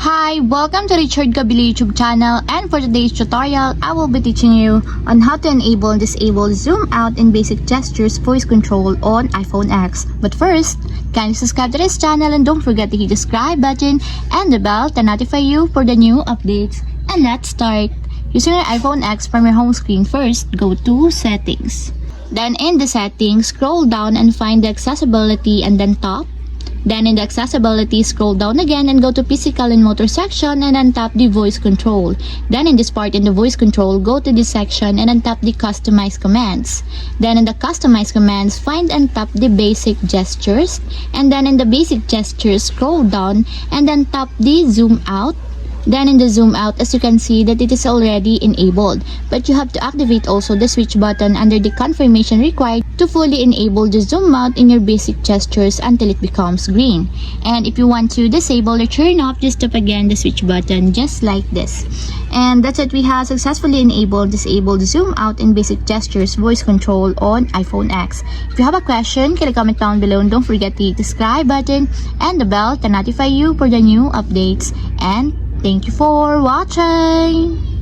Hi, welcome to Richard Gabili YouTube channel, and for today's tutorial, I will be teaching you on how to enable and disable zoom out and basic gestures voice control on iPhone X. But first, kindly subscribe to this channel and don't forget to hit the subscribe button and the bell to notify you for the new updates. And let's start. Using your iPhone X from your home screen, first go to Settings. Then in the settings, scroll down and find the accessibility and then tap. Then in the accessibility, scroll down again and go to physical and motor section and then tap the voice control. Then in this part in the voice control, go to this section and then tap the customize commands. Then in the customize commands, find and tap the basic gestures. And then in the basic gestures, scroll down and then tap the zoom out. Then in the zoom out, as you can see that it is already enabled, but you have to activate also the switch button under the confirmation required to fully enable the zoom out in your basic gestures until it becomes green. And if you want to disable or turn off, just tap again the switch button just like this. And that's it, we have successfully disabled zoom out in basic gestures voice control on iPhone X. If you have a question, can you comment down below and don't forget to hit the subscribe button and the bell to notify you for the new updates. And thank you for watching!